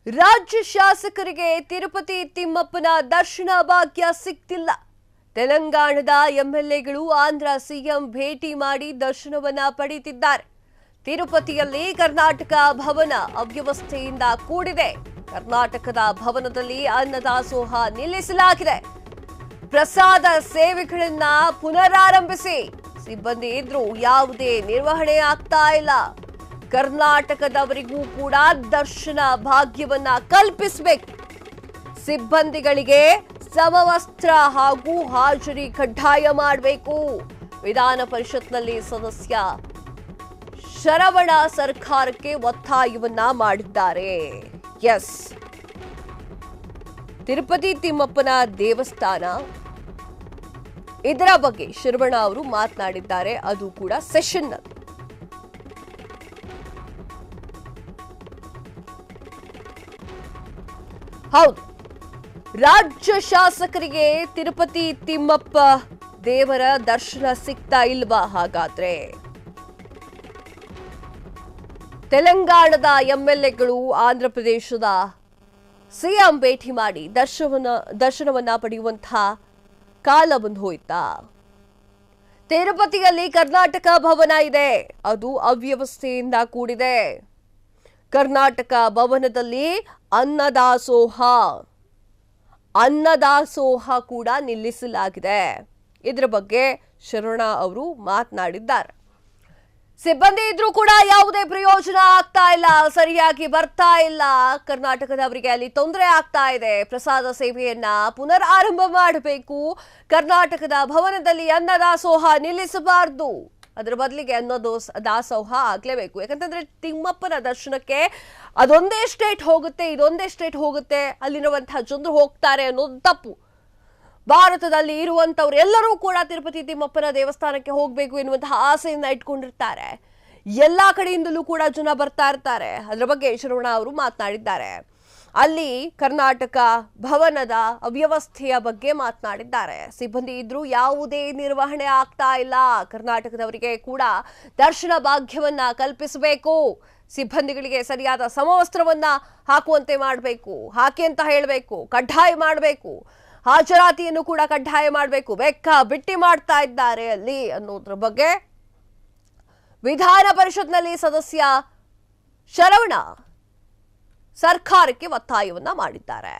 ರಾಜ್ಯ ಶಾಸಕರಿಗೆ ತಿರುಪತಿ ತಿಮ್ಮಪ್ಪನ ದರ್ಶನ ಭಾಗ್ಯ ಸಿಕ್ತಿಲ್ಲ. ತೆಲಂಗಾಣದ ಎಂಎಲ್ಎಗಳು ಆಂಧ್ರ ಸಿಎಂ ಭೇಟಿ ಮಾಡಿ ದರ್ಶನವನ್ನ ಪಡೆಯುತ್ತಿದ್ದಾರೆ. ತಿರುಪತಿಯಲ್ಲಿ ಕರ್ನಾಟಕ ಭವನ ಅವ್ಯವಸ್ಥೆಯಿಂದ ಕೂಡಿದೆ. ಕರ್ನಾಟಕದ ಭವನದಲ್ಲಿ ಅನ್ನದಾಸೋಹ ನಿಲ್ಲಿಸಲಾಗಿದೆ. ಪ್ರಸಾದ ಸೇವೆಗಳನ್ನ ಪುನರಾರಂಭಿಸಿ ಸಿಬ್ಬಂದಿ ಇದ್ರೂ ಯಾವುದೇ ನಿರ್ವಹಣೆ ಆಗ್ತಾ ಇಲ್ಲ. ಕರ್ನಾಟಕದವರಿಗೂ ಕೂಡ ದರ್ಶನ ಭಾಗ್ಯವನ್ನ ಕಲ್ಪಿಸಬೇಕು. ಸಿಬ್ಬಂದಿಗಳಿಗೆ ಸಮವಸ್ತ್ರ ಹಾಗೂ ಹಾಜರಿ ಕಡ್ಡಾಯ ಮಾಡಬೇಕು. ವಿಧಾನ ಪರಿಷತ್ನಲ್ಲಿ ಸದಸ್ಯ ಶರವಣ ಸರ್ಕಾರಕ್ಕೆ ಒತ್ತಾಯವನ್ನ ಮಾಡಿದ್ದಾರೆ. ಎಸ್, ತಿರುಪತಿ ತಿಮ್ಮಪ್ಪನ ದೇವಸ್ಥಾನ ಇದರ ಬಗ್ಗೆ ಶರವಣ ಅವರು ಮಾತನಾಡಿದ್ದಾರೆ. ಅದು ಕೂಡ ಸೆಷನ್ ನಲ್ಲಿ. ಹೌದು, ರಾಜ್ಯ ಶಾಸಕರಿಗೆ ತಿರುಪತಿ ತಿಮ್ಮಪ್ಪ ದೇವರ ದರ್ಶನ ಸಿಗ್ತಾ ಇಲ್ವಾ? ಹಾಗಾದ್ರೆ ತೆಲಂಗಾಣದ ಎಂಎಲ್ಎಗಳು ಆಂಧ್ರ ಪ್ರದೇಶದ ಸಿಎಂ ಭೇಟಿ ಮಾಡಿ ದರ್ಶನವನ್ನ ಪಡೆಯುವಂತಹ ಕಾಲ ಬಂದು ಹೋಯ್ತಾ? ತಿರುಪತಿಯಲ್ಲಿ ಕರ್ನಾಟಕ ಭವನ ಇದೆ, ಅದು ಅವ್ಯವಸ್ಥೆಯಿಂದ ಕೂಡಿದೆ. ಕರ್ನಾಟಕ ಭವನದಲ್ಲಿ ಅನ್ನದಾಸೋಹ ಕೂಡ ನಿಲ್ಲಿಸಲಾಗಿದೆ. ಇದರ ಬಗ್ಗೆ ಶರವಣ ಅವರು ಮಾತನಾಡಿದ್ದಾರೆ. ಸಿಬ್ಬಂದಿ ಇದ್ರೂ ಕೂಡ ಯಾವುದೇ ಪ್ರಯೋಜನ ಆಗ್ತಾ ಇಲ್ಲ, ಸರಿಯಾಗಿ ಬರ್ತಾ ಇಲ್ಲ. ಕರ್ನಾಟಕದವರಿಗೆ ಅಲ್ಲಿ ತೊಂದರೆ ಆಗ್ತಾ ಇದೆ. ಪ್ರಸಾದ ಸೇವೆಯನ್ನ ಪುನರ್ ಆರಂಭ ಮಾಡಬೇಕು. ಕರ್ನಾಟಕದ ಭವನದಲ್ಲಿ ಅನ್ನದಾಸೋಹ ನಿಲ್ಲಿಸಬಾರದು, ಅದರ ಬದಲಿಗೆ ಅನ್ನದಾಸೋಹ ಆಗ್ಲೇಬೇಕು. ಯಾಕಂತಂದ್ರೆ ತಿಮ್ಮಪ್ಪನ ದರ್ಶನಕ್ಕೆ ಅದೊಂದೇ ಸ್ಟೇಟ್ ಹೋಗುತ್ತೆ, ಇದೊಂದೇ ಸ್ಟೇಟ್ ಹೋಗುತ್ತೆ, ಅಲ್ಲಿರುವಂತಹ ಜನರು ಹೋಗ್ತಾರೆ ಅನ್ನೋದು ತಪ್ಪು. ಭಾರತದಲ್ಲಿ ಇರುವಂತವ್ರು ಎಲ್ಲರೂ ಕೂಡ ತಿರುಪತಿ ತಿಮ್ಮಪ್ಪನ ದೇವಸ್ಥಾನಕ್ಕೆ ಹೋಗ್ಬೇಕು ಎನ್ನುವಂತಹ ಆಸೆಯನ್ನ ಇಟ್ಕೊಂಡಿರ್ತಾರೆ. ಎಲ್ಲಾ ಕಡೆಯಿಂದಲೂ ಕೂಡ ಜನ ಬರ್ತಾ ಇರ್ತಾರೆ. ಅದರ ಬಗ್ಗೆ ಶರವಣ ಅವರು ಮಾತನಾಡಿದ್ದಾರೆ. ಅಲ್ಲಿ ಕರ್ನಾಟಕ ಭವನದ ಅವ್ಯವಸ್ಥೆಯ ಬಗ್ಗೆ ಮಾತನಾಡಿದ್ದಾರೆ. ಸಿಬ್ಬಂದಿ ಇದ್ರೂ ಯಾವುದೇ ನಿರ್ವಹಣೆ ಆಗ್ತಾ ಇಲ್ಲ. ಕರ್ನಾಟಕದವರಿಗೆ ಕೂಡ ದರ್ಶನ ಭಾಗ್ಯವನ್ನ ಕಲ್ಪಿಸಬೇಕು. ಸಿಬ್ಬಂದಿಗಳಿಗೆ ಸರಿಯಾದ ಸಮವಸ್ತ್ರವನ್ನ ಹಾಕುವಂತೆ ಮಾಡಬೇಕು, ಹಾಕಿ ಅಂತ ಹೇಳಬೇಕು, ಕಡ್ಡಾಯ ಮಾಡಬೇಕು. ಹಾಜರಾತಿಯನ್ನು ಕೂಡ ಕಡ್ಡಾಯ ಮಾಡಬೇಕು. ಬೆಕ್ಕ ಬಿಟ್ಟಿ ಮಾಡ್ತಾ ಇದ್ದಾರೆ ಅಲ್ಲಿ ಅನ್ನೋದ್ರ ಬಗ್ಗೆ ವಿಧಾನ ಪರಿಷತ್ನಲ್ಲಿ ಸದಸ್ಯ ಶರವಣ ಸರ್ಕಾರಕ್ಕೆ ಒತ್ತಾಯವನ್ನ ಮಾಡಿದ್ದಾರೆ.